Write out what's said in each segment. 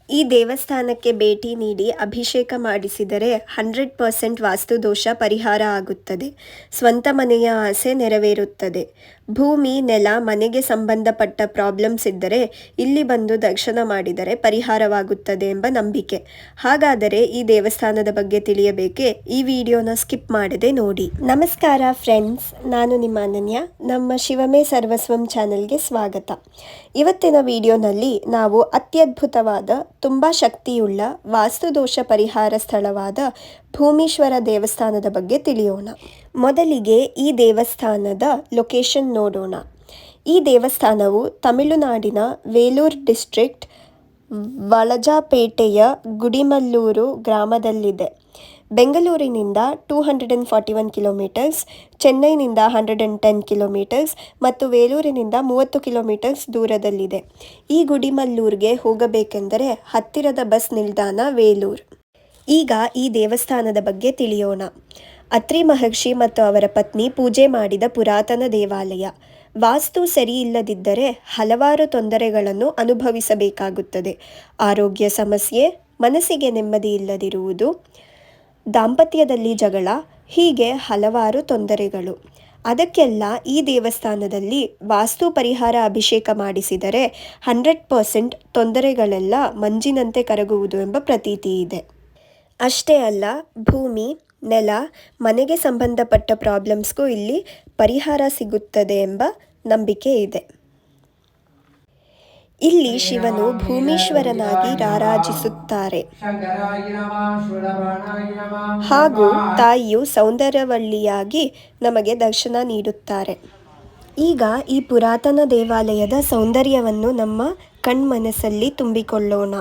ಈ ದೇವಸ್ಥಾನಕ್ಕೆ ಭೇಟಿ ನೀಡಿ ಅಭಿಷೇಕ ಮಾಡಿಸಿದರೆ 100% ವಾಸ್ತುದೋಷ ಪರಿಹಾರ ಆಗುತ್ತದೆ. ಸ್ವಂತ ಮನೆಯ ಆಸೆ ನೆರವೇರುತ್ತದೆ. ಭೂಮಿ, ನೆಲ, ಮನೆಗೆ ಸಂಬಂಧಪಟ್ಟ ಪ್ರಾಬ್ಲಮ್ಸ್ ಇದ್ದರೆ ಇಲ್ಲಿ ಬಂದು ದರ್ಶನ ಮಾಡಿದರೆ ಪರಿಹಾರವಾಗುತ್ತದೆ ಎಂಬ ನಂಬಿಕೆ. ಹಾಗಾದರೆ ಈ ದೇವಸ್ಥಾನದ ಬಗ್ಗೆ ತಿಳಿಯಬೇಕೇ? ಈ ವಿಡಿಯೋನ ಸ್ಕಿಪ್ ಮಾಡದೆ ನೋಡಿ. ನಮಸ್ಕಾರ ಫ್ರೆಂಡ್ಸ್, ನಾನು ನಿಮ್ಮ ಅನನ್ಯ. ನಮ್ಮ ಶಿವಮೇ ಸರ್ವಸ್ವಂ ಚಾನೆಲ್ಗೆ ಸ್ವಾಗತ. ಇವತ್ತಿನ ವಿಡಿಯೋನಲ್ಲಿ ನಾವು ಅತ್ಯದ್ಭುತವಾದ, ತುಂಬ ಶಕ್ತಿಯುಳ್ಳ ವಾಸ್ತುದೋಷ ಪರಿಹಾರ ಸ್ಥಳವಾದ ಭೂಮೀಶ್ವರ ದೇವಸ್ಥಾನದ ಬಗ್ಗೆ ತಿಳಿಯೋಣ. ಮೊದಲಿಗೆ ಈ ದೇವಸ್ಥಾನದ ಲೊಕೇಶನ್ ನೋಡೋಣ. ಈ ದೇವಸ್ಥಾನವು ತಮಿಳುನಾಡಿನ ವೇಲೂರ್ ಡಿಸ್ಟ್ರಿಕ್ಟ್ ವಳಜಾಪೇಟೆಯ ಗುಡಿಮಲ್ಲೂರು ಗ್ರಾಮದಲ್ಲಿದೆ. ಬೆಂಗಳೂರಿನಿಂದ 241 ಕಿಲೋಮೀಟರ್ಸ್, ಚೆನ್ನೈನಿಂದ 110 ಕಿಲೋಮೀಟರ್ಸ್ ಮತ್ತು ವೇಲೂರಿನಿಂದ 30 ಕಿಲೋಮೀಟರ್ಸ್ ದೂರದಲ್ಲಿದೆ. ಈ ಗುಡಿಮಲ್ಲೂರಿಗೆ ಹೋಗಬೇಕೆಂದರೆ ಹತ್ತಿರದ ಬಸ್ ನಿಲ್ದಾಣ ವೇಲೂರ್. ಈಗ ಈ ದೇವಸ್ಥಾನದ ಬಗ್ಗೆ ತಿಳಿಯೋಣ. ಅತ್ರಿ ಮಹರ್ಷಿ ಮತ್ತು ಅವರ ಪತ್ನಿ ಪೂಜೆ ಮಾಡಿದ ಪುರಾತನ ದೇವಾಲಯ. ವಾಸ್ತು ಸರಿ ಇಲ್ಲದಿದ್ದರೆ ಹಲವಾರು ತೊಂದರೆಗಳನ್ನು ಅನುಭವಿಸಬೇಕಾಗುತ್ತದೆ. ಆರೋಗ್ಯ ಸಮಸ್ಯೆ, ಮನಸ್ಸಿಗೆ ನೆಮ್ಮದಿ ಇಲ್ಲದಿರುವುದು, ದಾಂಪತ್ಯದಲ್ಲಿ ಜಗಳ, ಹೀಗೆ ಹಲವಾರು ತೊಂದರೆಗಳು. ಅದಕ್ಕೆಲ್ಲ ಈ ದೇವಸ್ಥಾನದಲ್ಲಿ ವಾಸ್ತು ಪರಿಹಾರ ಅಭಿಷೇಕ ಮಾಡಿಸಿದರೆ 100% ತೊಂದರೆಗಳೆಲ್ಲ ಮಂಜಿನಂತೆ ಕರಗುವುದು ಎಂಬ ಪ್ರತೀತಿ ಇದೆ. ಅಷ್ಟೇ ಅಲ್ಲ, ಭೂಮಿ, ನೆಲ, ಮನೆಗೆ ಸಂಬಂಧಪಟ್ಟ ಪ್ರಾಬ್ಲಮ್ಸ್ಗೂ ಇಲ್ಲಿ ಪರಿಹಾರ ಸಿಗುತ್ತದೆ ಎಂಬ ನಂಬಿಕೆ ಇದೆ. ಇಲ್ಲಿ ಶಿವನು ಭೂಮೀಶ್ವರನಾಗಿ ರಾರಾಜಿಸುತ್ತಾರೆ ಹಾಗೂ ತಾಯಿಯು ಸೌಂದರ್ಯವಳ್ಳಿಯಾಗಿ ನಮಗೆ ದರ್ಶನ ನೀಡುತ್ತಾರೆ. ಈಗ ಈ ಪುರಾತನ ದೇವಾಲಯದ ಸೌಂದರ್ಯವನ್ನು ನಮ್ಮ ಕಣ್ಮನಸ್ಸಲ್ಲಿ ತುಂಬಿಕೊಳ್ಳೋಣ.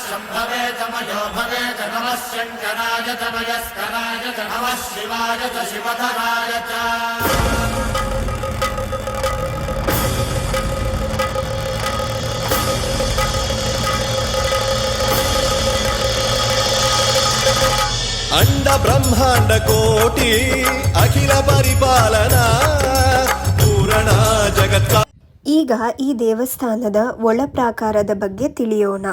ಶಂಭವೇ ತಮಯೋ ಭವೇ ನಮಃ ಶಂಕರಾಯ ತಮಯಸ್ಕರಾಯ ನಮಃ ಶಿವಾಯ ಶಿವಧರಾಯ ಚ. ಅಂಡ ಬ್ರಹ್ಮಾಂಡ ಕೋಟಿ ಅಖಿಲ ಪರಿಪಾಲನಾ ಪೂರಣ ಜಗತ್ತ. ಈಗ ಈ ದೇವಸ್ಥಾನದ ಒಳ ಪ್ರಾಕಾರದ ಬಗ್ಗೆ ತಿಳಿಯೋಣ.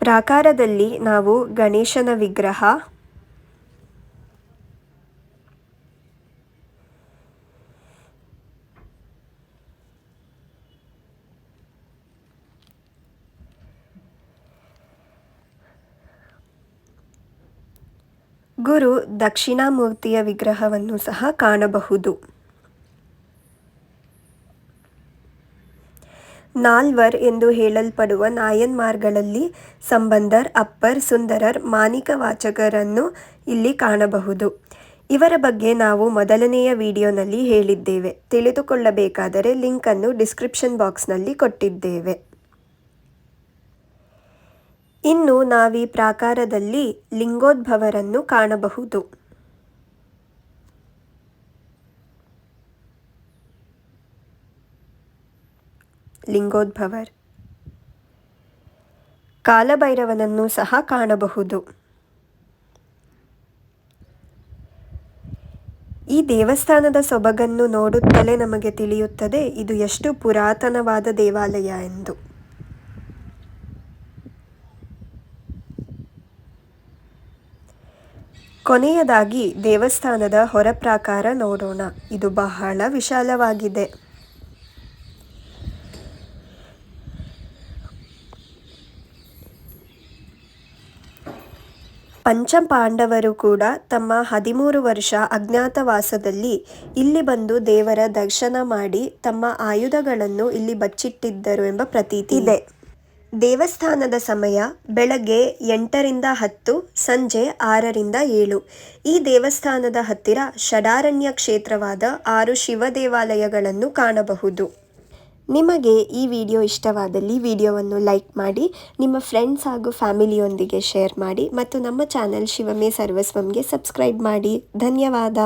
ಪ್ರಾಕಾರದಲ್ಲಿ ನಾವು ಗಣೇಶನ ವಿಗ್ರಹ, ಗುರು ದಕ್ಷಿಣಾಮೂರ್ತಿಯ ವಿಗ್ರಹವನ್ನು ಸಹ ಕಾಣಬಹುದು. ನಾಲ್ವರ್ ಎಂದು ಹೇಳಲ್ಪಡುವ ನಾಯನ್ಮಾರ್ಗಳಲ್ಲಿ ಸಂಬಂಧರ್, ಅಪ್ಪರ್, ಸುಂದರರ್, ಮಾಣಿಕ ವಾಚಕರನ್ನು ಇಲ್ಲಿ ಕಾಣಬಹುದು. ಇವರ ಬಗ್ಗೆ ನಾವು ಮೊದಲನೆಯ ವಿಡಿಯೋನಲ್ಲಿ ಹೇಳಿದ್ದೇವೆ. ತಿಳಿದುಕೊಳ್ಳಬೇಕಾದರೆ ಲಿಂಕನ್ನು ಡಿಸ್ಕ್ರಿಪ್ಷನ್ ಬಾಕ್ಸ್ನಲ್ಲಿ ಕೊಟ್ಟಿದ್ದೇವೆ. ಇನ್ನು ನಾವೀ ಪ್ರಾಕಾರದಲ್ಲಿ ಲಿಂಗೋದ್ಭವರನ್ನು ಕಾಣಬಹುದು. ಲಿಂಗೋದ್ಭವರ್, ಕಾಲಭೈರವನನ್ನು ಸಹ ಕಾಣಬಹುದು. ಈ ದೇವಸ್ಥಾನದ ಸೊಬಗನ್ನು ನೋಡುತ್ತಲೇ ನಮಗೆ ತಿಳಿಯುತ್ತದೆ ಇದು ಎಷ್ಟು ಪುರಾತನವಾದ ದೇವಾಲಯ ಎಂದು. ಕೊನೆಯದಾಗಿ ದೇವಸ್ಥಾನದ ಹೊರ ಪ್ರಾಕಾರ ನೋಡೋಣ. ಇದು ಬಹಳ ವಿಶಾಲವಾಗಿದೆ. ಪಂಚಪಾಂಡವರು ಕೂಡ ತಮ್ಮ 13 ವರ್ಷ ಅಜ್ಞಾತವಾಸದಲ್ಲಿ ಇಲ್ಲಿ ಬಂದು ದೇವರ ದರ್ಶನ ಮಾಡಿ ತಮ್ಮ ಆಯುಧಗಳನ್ನು ಇಲ್ಲಿ ಬಚ್ಚಿಟ್ಟಿದ್ದರು ಎಂಬ ಪ್ರತೀತಿ ಇದೆ. ದೇವಸ್ಥಾನದ ಸಮಯ ಬೆಳಗ್ಗೆ 8ರಿಂದ 10, ಸಂಜೆ 6ರಿಂದ 7. ಈ ದೇವಸ್ಥಾನದ ಹತ್ತಿರ ಷಡಾರಣ್ಯ ಕ್ಷೇತ್ರವಾದ 6 ಶಿವ ದೇವಾಲಯಗಳನ್ನು ಕಾಣಬಹುದು. ನಿಮಗೆ ಈ ವಿಡಿಯೋ ಇಷ್ಟವಾದಲ್ಲಿ ವಿಡಿಯೋವನ್ನು ಲೈಕ್ ಮಾಡಿ, ನಿಮ್ಮ ಫ್ರೆಂಡ್ಸ್ ಹಾಗೂ ಫ್ಯಾಮಿಲಿಯೊಂದಿಗೆ ಶೇರ್ ಮಾಡಿ ಮತ್ತು ನಮ್ಮ ಚಾನೆಲ್ ಶಿವಮೇ ಸರ್ವಸ್ವಂಗೆ ಸಬ್ಸ್ಕ್ರೈಬ್ ಮಾಡಿ. ಧನ್ಯವಾದ.